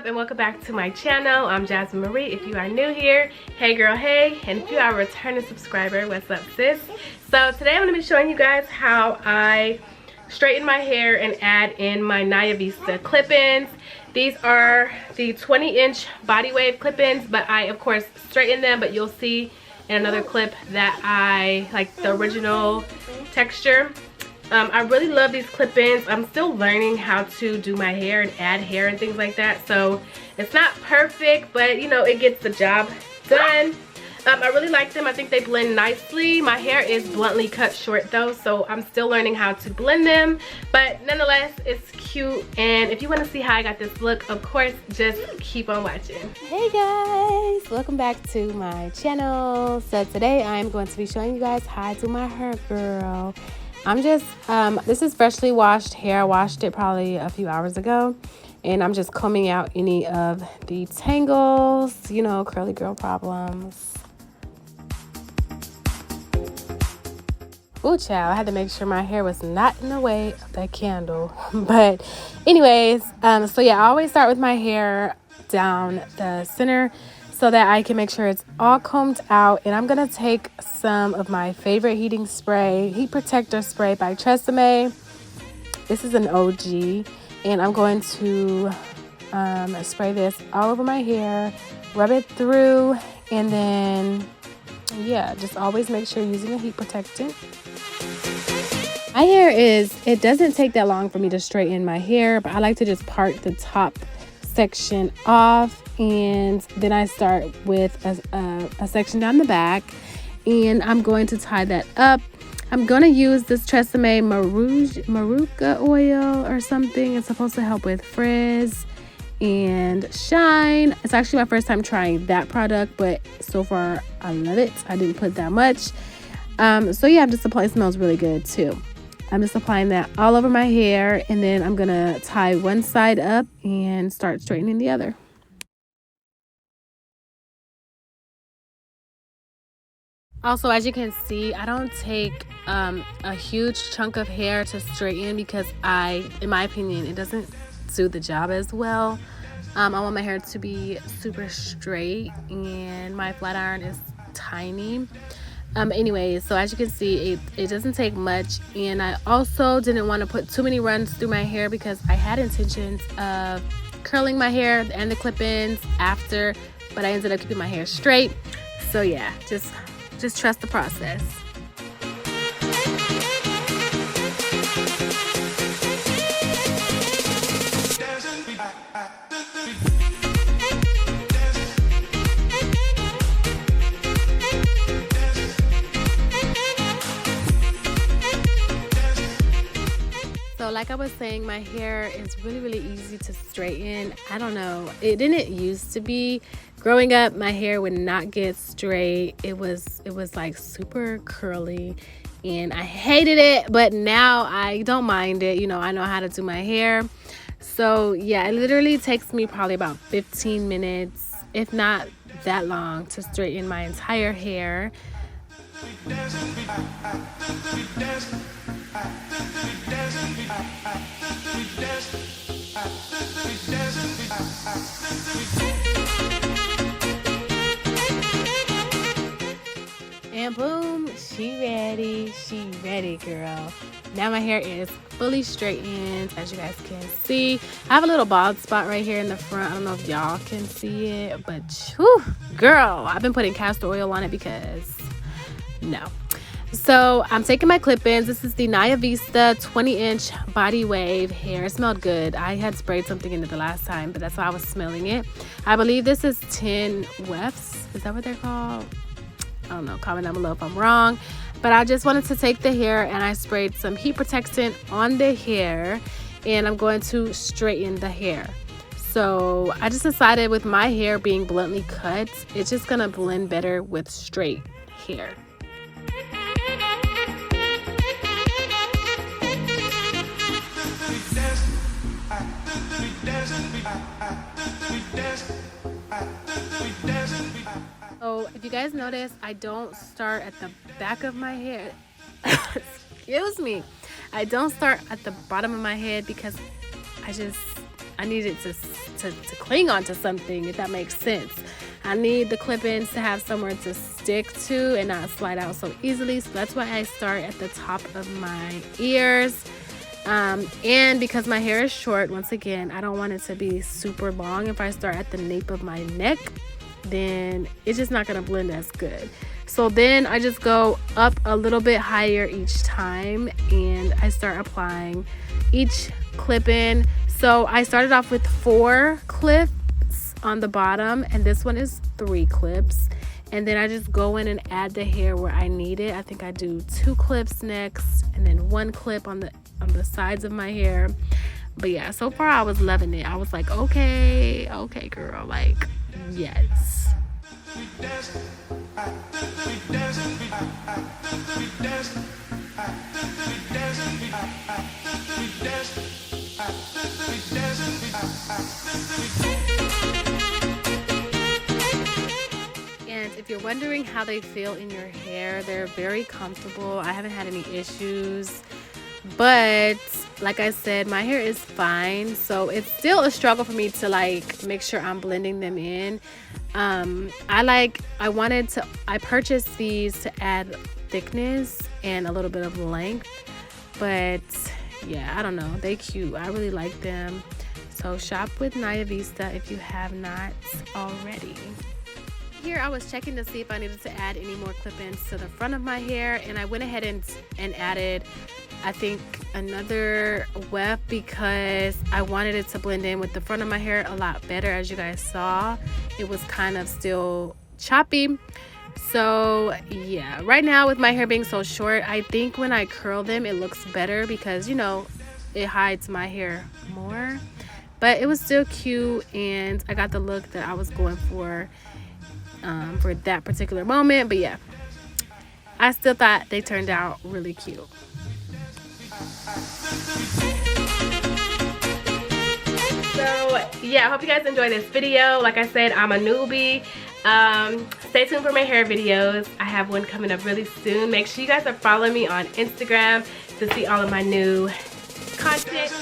up and welcome back to my channel. I'm Jasmine Marie. If you are new here, hey girl, hey. And if you are a returning subscriber, what's up sis? So today I'm going to be showing you guys how I straighten my hair and add in my Naya Vista clip-ins. These are the 20-inch body wave clip-ins, but I of course straighten them, but you'll see in another clip that I like the original texture. I really love these clip-ins. I'm still learning how to do my hair and add hair and things like that, so it's not perfect, but you know, it gets the job done. I really like them. I think they blend nicely. My hair is bluntly cut short though, so I'm still learning how to blend them, but nonetheless it's cute. And if you want to see how I got this look, of course just keep on watching. Hey guys, welcome back to my channel. So today I'm going to be showing you guys how I do my hair, girl. I'm just this is freshly washed hair. I washed it probably a few hours ago, and I'm just combing out any of the tangles, you know, curly girl problems. Ooh, child, I had to make sure my hair was not in the way of that candle. But anyways, so yeah, I always start with my hair down the center so that I can make sure it's all combed out. And I'm gonna take some of my favorite heating spray, heat protector spray by Tresemme. This is an OG, and I'm going to spray this all over my hair, rub it through, and then yeah, just always make sure you're using a heat protectant. My hair it doesn't take that long for me to straighten my hair, but I like to just part the top section off, and then I start with a section down the back, and I'm going to tie that up. I'm going to use this Tresemme Maruca oil or something. It's supposed to help with frizz and shine. It's actually my first time trying that product, but so far I love it. I didn't put that much. So yeah, I'm just applying. It smells really good too. I'm just applying that all over my hair, and then I'm gonna tie one side up and start straightening the other. Also, as you can see, I don't take a huge chunk of hair to straighten because in my opinion, it doesn't do the job as well. I want my hair to be super straight, and my flat iron is tiny. Anyways, so as you can see, it doesn't take much, and I also didn't want to put too many runs through my hair because I had intentions of curling my hair and the clip-ins after, but I ended up keeping my hair straight. So yeah, just trust the process. So like I was saying, my hair is really easy to straighten. I don't know, it didn't used to be. Growing up, my hair would not get straight. It was like super curly, and I hated it, but now I don't mind it. You know, I know how to do my hair. So yeah, it literally takes me probably about 15 minutes, if not that long, to straighten my entire hair. And boom, she ready, girl. Now my hair is fully straightened, as you guys can see. I have a little bald spot right here in the front. I don't know if y'all can see it, but whew, girl, I've been putting castor oil on it because no. So I'm taking my clip-ins. This is the Naya Vista 20-inch body wave hair. It smelled good. I had sprayed something in it the last time, but that's why I was smelling it. I believe this is 10 wefts. Is that what they're called? I don't know. Comment down below if I'm wrong. But I just wanted to take the hair, and I sprayed some heat protectant on the hair, and I'm going to straighten the hair. So I just decided, with my hair being bluntly cut, it's just gonna blend better with straight hair. So if you guys notice, I don't start at the back of my hair. Excuse me. I don't start at the bottom of my head because I just I need it to cling onto something, if that makes sense. I need the clip-ins to have somewhere to stick to and not slide out so easily. So that's why I start at the top of my ears. And because my hair is short, once again, I don't want it to be super long. If I start at the nape of my neck, then it's just not going to blend as good. So then I just go up a little bit higher each time, and I start applying each clip-in. So I started off with 4 clips on the bottom, and this one is 3 clips, and then I just go in and add the hair where I need it. I think I do 2 clips next, and then 1 clip on the sides of my hair. But yeah, so far I was loving it. I was like, okay girl, like, yes. And if you're wondering how they feel in your hair, they're very comfortable. I haven't had any issues, but like I said, my hair is fine, so it's still a struggle for me to like make sure I'm blending them in. I purchased these to add thickness and a little bit of length, but yeah, I don't know, they cute. I really like them. So shop with Naya Vista if you have not already. Here I was checking to see if I needed to add any more clip-ins to the front of my hair, and I went ahead and added, I think, another weft because I wanted it to blend in with the front of my hair a lot better. As you guys saw, it was kind of still choppy. So yeah, right now with my hair being so short, I think when I curl them it looks better because, you know, it hides my hair more. But it was still cute, and I got the look that I was going for that particular moment. But yeah, I still thought they turned out really cute. So yeah, I hope you guys enjoyed this video. Like I said, I'm a newbie. Stay tuned for my hair videos. I have one coming up really soon. Make sure you guys are following me on Instagram to see all of my new content.